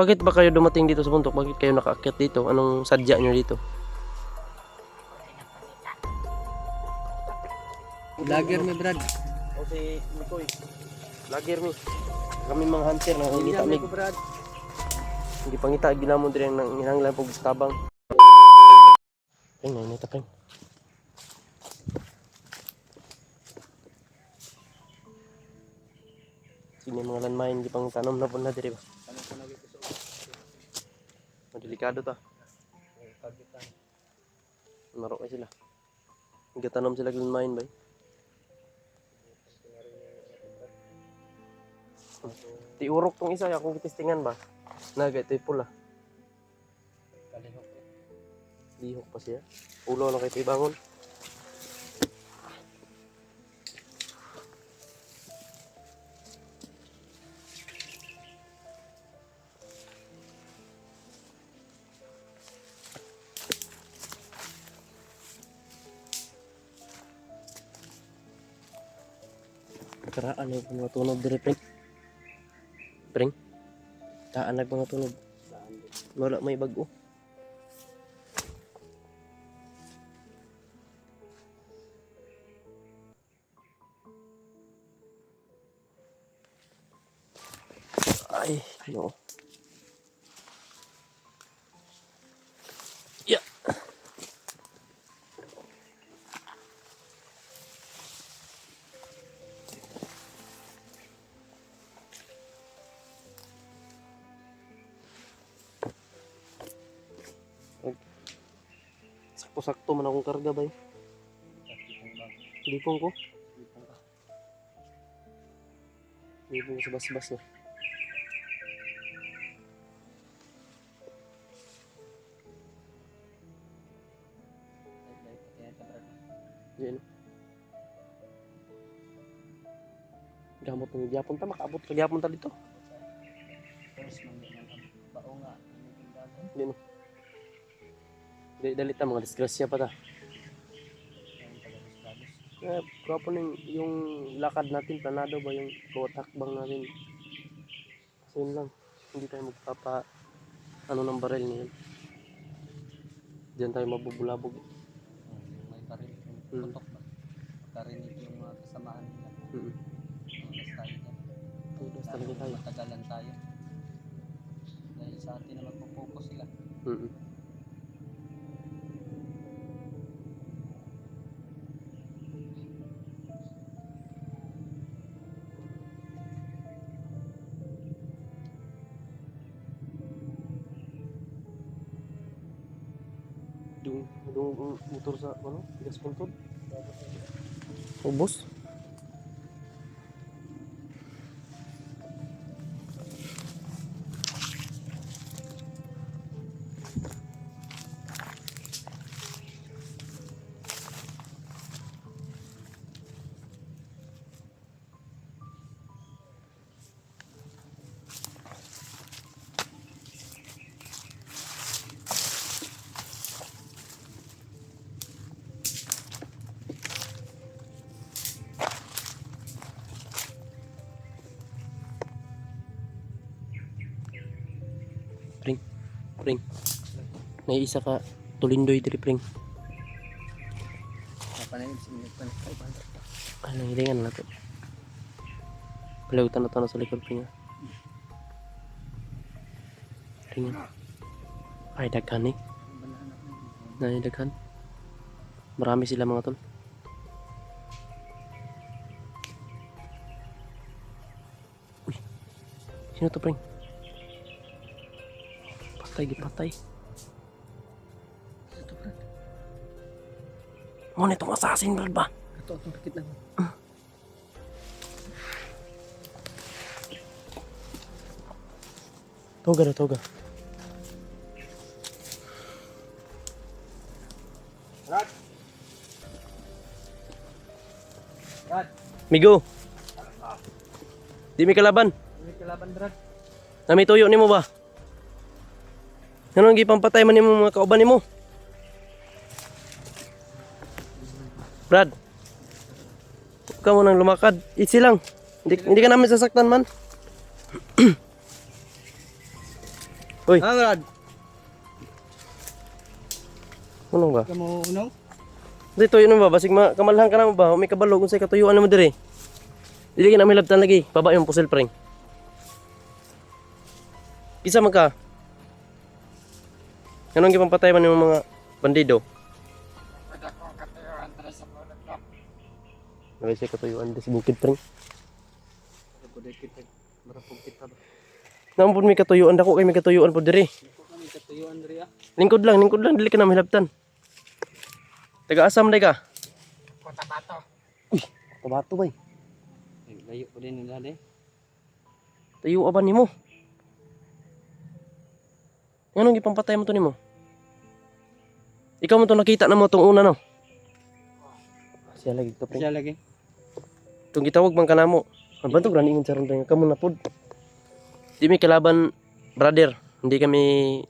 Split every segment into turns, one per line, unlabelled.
Bakit ba kayo dumating dito sa bundok? Bakit kayo nakaakyat dito? Anong sadya nyo dito?
Vlogger mi Brad.
O si Mikoy. Vlogger mi. Kami mga hunter na ngita mi.
Brad.
Hindi pangita ginamon dire nang hinanglan pag tabang. Peng na nita peng. Sini mga landmine di pang tanom na pun na dire ba. Delikado ta. Maro ay sila. Nagtanom sila landmine ba? Ti urok tong isa akong gitistingan ba. Naga ito'y pula. Lihok pa siya. Ulo na kayo bangon. Karaan yung mga tunog dire pring. Pring. Taan nag mga tunog. Wala may bago. Ay, no. Yeah. Sakto-sakto man akong karga ba? Lipong ko. Lipong ko sa bas-bas na. Yan. Gamot ng gyapon ta, makaabot ka gyapon ta dito. Yan. Dali ta mga disgrasya pa ta. Gwapo yung lakad natin, planado ba yung takbang natin. Kasi yun lang, hindi tayo magpapa ano ng baril niyan. Diyan tayo mabubulabog.
May baril yung putok ba? Karinig yung mga kasamaan nila. Tudas tayo tayo. Matagalan tayo. Dahil sa atin na magpo-focus sila.
Yung motor sa ano? Gas puntod. Ubos. Pring. May isa ka tulindoy diri pring.
Kapanayin si Minute pa 500.
Ano hilingan natin. Palagutan na sa likod pring. Pring. Ay daghan eh. Daghan. Marami sila mga tol. Uy. Sino to pring? Patay.
Ito Brad.
Mo nitong assassin Brad ba?
Ito pikit lang.
Toga.
Brad.
Migo. Di mi kalaban.
May kalaban Brad.
Nami tuyo nimo ba? Anong gipampatay man nimo mga kauban nimo? Brad. Huwag ka mo nang lumakad. Easy lang. Hindi ka namin sasaktan man. Uy,
Ah, Brad.
ano ba?
Kamu unaw?
Dito yun ba? Basig kamalhan ka na mo ba? May kabalo kung sa'y katuyuan mo dire. Dili ka na may labtan lagi. Baba yung pusil pring. Isa man ka. Anong gipampatay man yung mga bandido? Nagay siya katuyuan di sa bukid pring.
Pwede kita marapog kita ba?
Naman may katuyuan dako kay may katuyuan po dire.
Iko kami katuyuan diri ah.
Lingkod lang, dili ka na may labtan. Taga-asam day ka.
Kotabato.
Uy, tabato bay.
Layo po din nila de.
Tayo aban nimo. Anong gipampatay mo to nimo? Ikaw mo to nakita na mo tong una no. Siya lagi to pre.
Siya lagi.
Tung gitawag man kanamo. Ang bantog rani ingon saron tayo kamo na pod. Di mi kalaban brother, hindi kami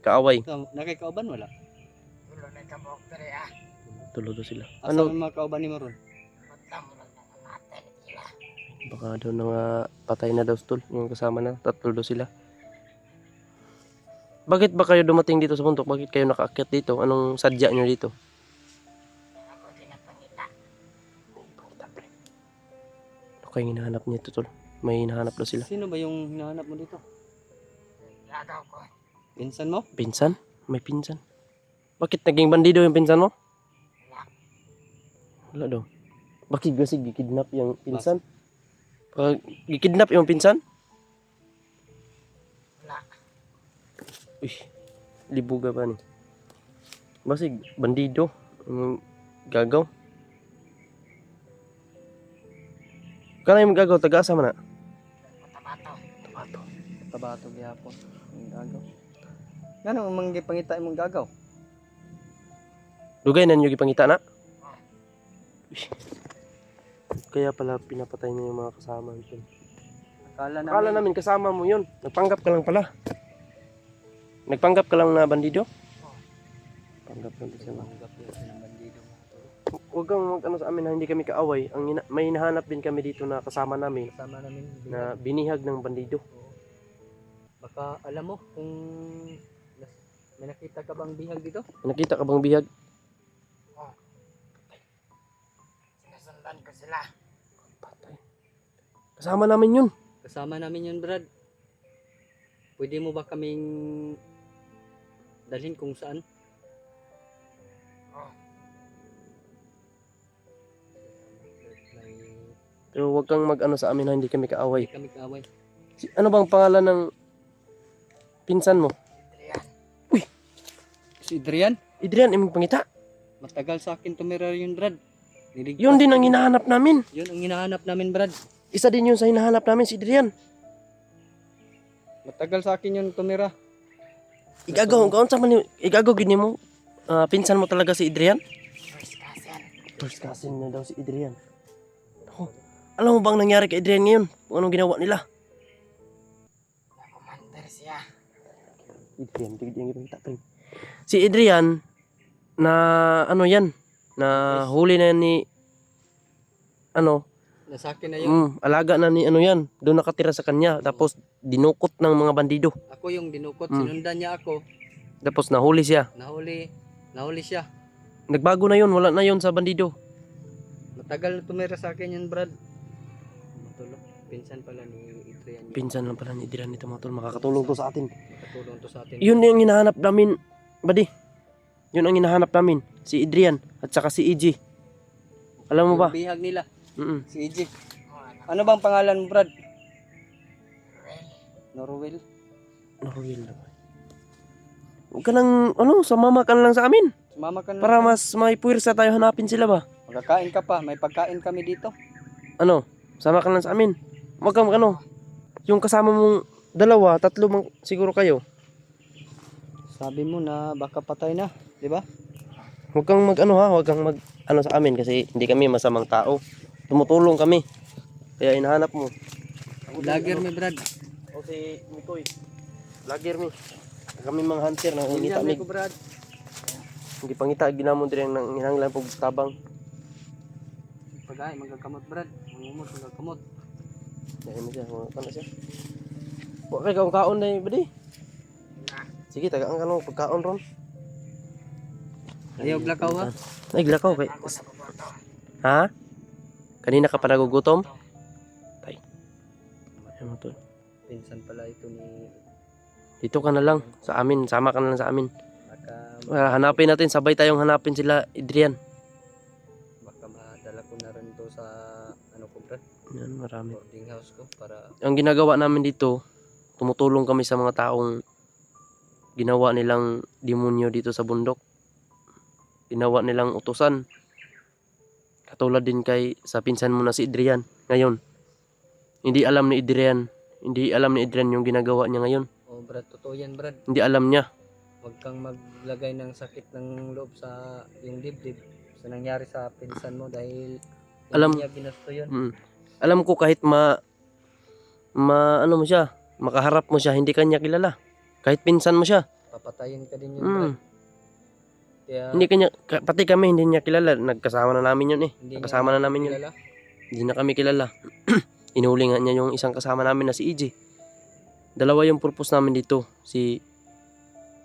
kaaway.
Ikaw, nakikauban wala?
Tulo do sila.
Asa
Ano
mga kauban ni mo ron?
baka daw nga patay na daw tol yung kasama na tatlo daw sila. Bakit ba kayo dumating dito sa bundok? Bakit kayo nakaakyat dito? Anong sadya nyo dito? Ano kayong hinahanap niyo ito, tol? May hinahanap daw sila.
Sino ba yung hinahanap mo dito?
Gagaw ko.
Pinsan mo?
Pinsan? May pinsan. Bakit naging bandido yung pinsan mo? Wala daw. Bakit kasi gikidnap yung pinsan? Pag gikidnap yung pinsan?
Wala.
Uy, libuga ba ni? Basig, bandido. Gagaw. Kana yung gagaw, taga-asa man na?
Kotabato.
Tabato.
Tabato gihapon. Ang gagaw. Ngano ang mga gipangita imong gagaw?
Dugay na nyo gipangita na? Uy. Kaya pala pinapatay niyo yung mga kasama nito. Akala namin kasama mo yun. Nagpanggap ka lang pala. Nagpanggap ka lang na bandido? Panggap lang din siya.
Panggap yun sa bandido.
Huwag kang mag-ano sa amin na hindi kami kaaway. May hinahanap din kami dito na kasama namin
Kasama namin.
na binihag ng bandido.
Baka alam mo kung may nakita ka bang bihag dito?
Nakita ka bang bihag?
Sinusundan ko sila.
Patay. Kasama namin yun.
Kasama namin yun, Brad. Pwede mo ba kaming dalhin kung saan?
Pero huwag kang mag-ano sa amin na hindi kami kaaway.
Hindi kami kaaway.
Ano bang pangalan ng pinsan mo?
Si Adrian,
Adrian, imong pangita.
matagal sa akin tumira yun, Brad. Niligtas
Yun din ang
ko.
hinahanap namin.
Yun ang hinahanap namin, Brad.
Isa din yun sa hinahanap namin, si Adrian.
Matagal sa akin yun tumira.
Igagaw, kaon sa man igagaw gini mo. Pinsan mo talaga si Adrian?
First cousin.
First cousin na daw si Adrian. Ako, alam mo bang nangyari kay Adrian ngayon? Kung anong ginawa nila?
Nakumanter siya.
Adrian, tigil yung kita, si Adrian, na ano yan, na huli na ni, ano,
Nasa akin na yun.
alaga na ni ano yan, doon nakatira sa kanya, tapos dinukot ng mga bandido,
Ako yung dinukot.
Mm.
Sinundan niya ako.
tapos nahuli siya.
Nahuli siya.
Nagbago na yun, wala na yun sa bandido.
Matagal na tumira sa akin yun, Brad. Matulog. Pinsan pala ni Adrian.
Pinsan lang pala ni Adrian nito mga tol, makakatulong to sa atin.
Makatulong to sa atin.
Yun yung hinahanap namin, buddy. Yun ang hinahanap namin, si Adrian at saka si EJ. Alam mo ba?
Yung bihag nila. Si EJ.
Ano?
Ano bang pangalan mo, Brad?
Well,
Norwell.
Norwell naman. Huwag ka nang, sumama ka na lang sa amin.
Sumama ka na.
Para mas may puwersa tayo hanapin sila ba?
Magkakain ka pa. May pagkain kami dito.
Sama ka lang sa amin. Huwag kang yung kasama mong dalawa, tatlo siguro kayo.
Sabi mo na baka patay na. Di ba?
Huwag kang huwag kang sa amin kasi hindi kami masamang tao. Tumutulong kami. Kaya hinahanap mo.
Vlogger mi, Brad.
O si Mikoy. Vlogger mi. Kami mga hunter na ngita
Hindi
mi.
ko, Brad.
Hindi pangita ginamon din ang hinanglan pug tabang.
Pagkain, magkakamot, Brad. Mangumot, magkakamot.
Dahil mo siya, ano siya. Huwag kay kaon na ba di?
na.
Sige, tagaan ka lang pagkaon ron.
Ayaw glakaw ha.
Ay, glakaw kay.
Ako nagugutom.
Ha? Kanina ka pa nagugutom? Ano to?
Pinsan pala ito ni
Dito ka na lang sa amin, sama ka na lang sa amin.
baka,
Hanapin natin, sabay tayong hanapin sila, Adrian.
baka madala ko na rin to sa ano ko brad,
Yan, marami.
boarding house ko para
Ang ginagawa namin dito, tumutulong kami sa mga taong ginawa nilang demonyo dito sa bundok. Ginawa nilang utusan. Katulad din kay sa pinsan mo na si Adrian. Ngayon, hindi alam ni Adrian yung ginagawa niya ngayon.
oh brad, totoo yan brad.
Hindi alam niya.
Huwag kang maglagay ng sakit ng loob sa yung dibdib sa nangyari sa pinsan mo dahil
Alam-
hindi niya ginusto yun.
Alam ko kahit ano mo siya, makaharap mo siya, hindi kanya kilala. Kahit pinsan mo siya.
Papatayin ka din yun
Mm.
brad. Kaya
Hindi kanya, pati kami hindi niya kilala. Nagkasama na namin yun eh.
hindi
Kasama na namin yun.
kilala.
Hindi na kami kilala. Inuli nga niya yung isang kasama namin na si EJ. Dalawa yung purpose namin dito.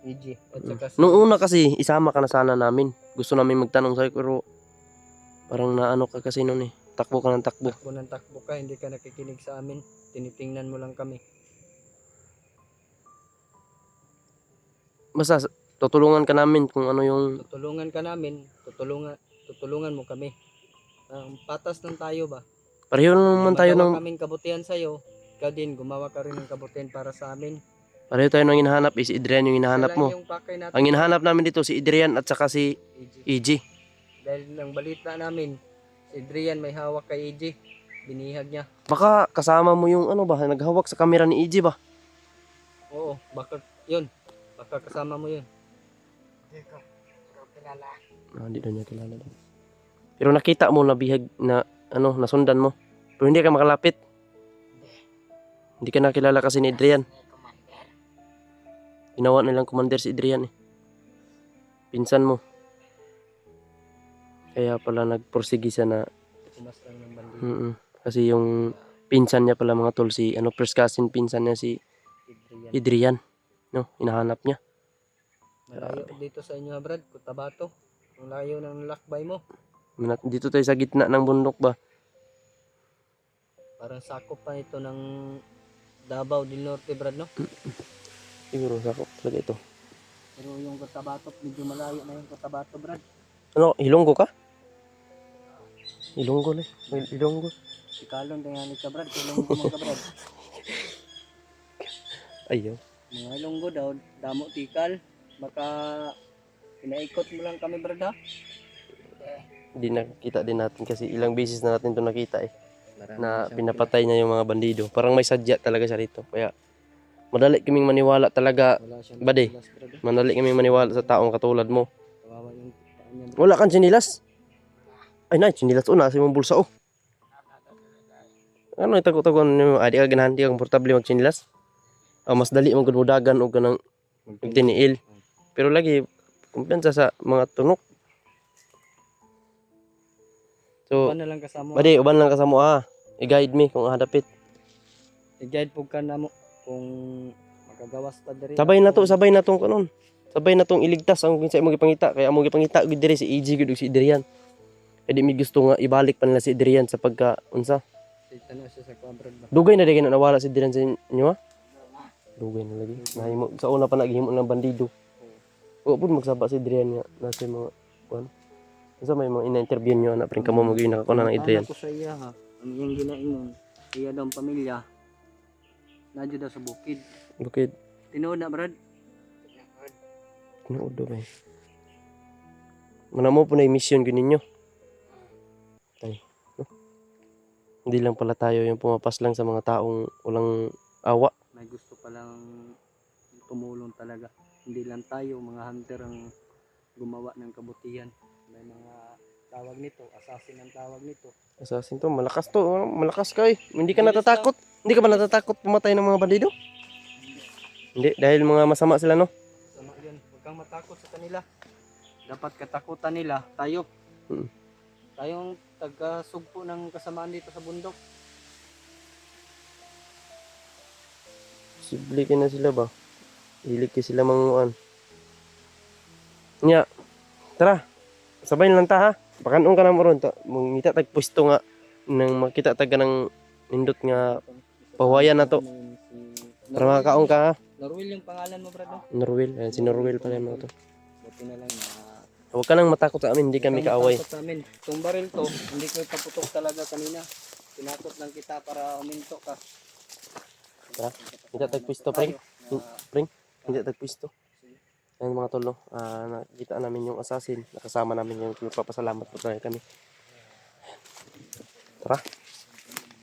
EG. At saka
Nung una kasi, isama ka na sana namin. Gusto namin magtanong sa'yo pero parang naano ka kasi noon eh. Takbo ka ng takbo.
takbo ng takbo ka, hindi ka nakikinig sa amin. Tinitingnan mo lang kami.
Basta tutulungan ka namin kung ano yung...
Tutulungan ka namin, tutulungan mo kami. Patas ng tayo ba?
Pareho lang naman tayo
Magawa
ng...
kaming kabutihan sa'yo, ikaw din gumawa ka rin ng kabutihan para sa amin.
Pareho tayo ng hinahanap eh. Si Adrian yung hinahanap
Isa lang
mo.
yung pakay natin.
Ang hinahanap namin dito si Adrian at saka si
EG.
EJ.
Dahil ng balita namin, si Adrian may hawak kay EG. Binihag niya.
Baka kasama mo yung ano ba, naghawak sa camera ni EJ ba?
Oo, baka yun. Baka kasama mo yun.
Hindi ko kilala.
Hindi daw niya kilala. Pero nakita mo na bihag na ano, nasundan mo. Pero hindi ka makalapit. Hindi ka nakilala kasi ni Adrian.
Ni Commander.
Ginawa nilang commander si Adrian eh. Pinsan mo. Kaya pala nagporsige siya na
Kumaslang ng bandido.
kasi yung pinsan niya pala mga tol si ano first cousin pinsan niya si
Adrian.
Adrian. No, hinahanap niya.
Malayo dito sa inyo, Brad. Cotabato. Ang layo ng lakbay mo.
Dito tayo sa gitna ng bundok ba?
Parang sakop pa ito ng Davao del Norte, Brad, no?
Siguro sakop talaga ito.
Pero yung Cotabato, medyo malayo na yung Cotabato, Brad.
Ano, Ilonggo ka? Ilonggo na. Ilonggo.
Si Kalon, tingnan ka, Brad. Ilonggo mo ka, Brad.
Ayaw.
Mga Ilonggo daw, damo tikal. Baka pinaikot mo lang kami, Brad, ha?
Hindi nakita din natin kasi ilang beses na natin ito nakita eh.
Marami
Na
siyang
pinapatay niya yung mga bandido. Parang may sadya talaga siya rito. Kaya madali kaming maniwala talaga.
wala siyang
Bade.
pilas, Brad, ha?
Madali kaming maniwala sa taong katulad mo.
Kawawa yung paa niya, Brad.
Wala kang sinilas. Ay na, sinilas o nasa imong bulsa o. Ano itago-tago nimo? Ay di ka ganahan, di ka komportable mag-sinilas. Mas dali mo gudmudagan o ganang magtiniil. Pero lagi kumpiyansa sa mga tunok. So,
Uban na lang kasama.
badi uban lang ka sa mo ah. I-guide me kung hadapit.
I-guide po ka na mo kung magagawas ta diri.
Sabay na tong kanon. Sabay na tong iligtas ang kinsa imong gipangita kay among gipangita gid diri si EG gid ug si Adrian. Kay di mi gusto nga ibalik pa nila si Adrian sa pagka unsa.
Tanong siya sa kwabrad ba?
Dugay na di na nawala si Adrian sa inyo ha. Dugay na lagi. Nahimo sa una pa naghimo ng bandido. O pud magsaba si Adrian nga nasa mga kuan. Unsa may mga ina-interview niyo na pring kamo maging nakakuna ng Adrian.
Anak ko sa iya ha. Ang iyang ginaingon. Iya daw ang pamilya. Nadyo daw sa bukid.
Bukid
Tinuod na brad.
tinuod do kay. Manamo po na mission gyud ninyo. Tay. Hindi lang pala tayo yung pumapas lang sa mga taong walang awa.
May gusto palang tumulong talaga. Hindi lang tayo mga hunter ang gumawa ng kabutihan. May mga tawag nito, assassin ang tawag nito.
Assassin to, malakas to, oh. Malakas ka eh. Hindi ka natatakot. Hindi ka ba natatakot pumatay ng mga bandido? Hindi, dahil mga masama sila no.
Sama yun, huwag kang matakot sa kanila. Dapat katakutan nila, tayo.
Hmm.
Tayong taga-sugpo ng kasamaan dito sa bundok.
Posible ka na sila ba? Hilig ko sila manguan. Nya, tara. Sabay lang ta ha. Pakanon ka na mo ron. Mungita tag pwesto nga nang makita tag ng nindot nga pawayan na to. Para makakaon ka ha.
Norwil yung pangalan mo, brad, no?
Norwil. Ayan, si Norwil pala mo to.
Buti na lang na
Huwag ka nang matakot sa amin. Hindi kami kaaway.
takot sa amin. Itong baril to, hindi ko ipaputok talaga kanina. Tinakot lang kita para uminto ka.
Tara. Hindi tag pwesto, pring. Pring. Hindi tag pwesto. Ayan mga tol, no? Nakita namin yung assassin. Nakasama namin yung nagpapasalamat po tayo kami. Tara.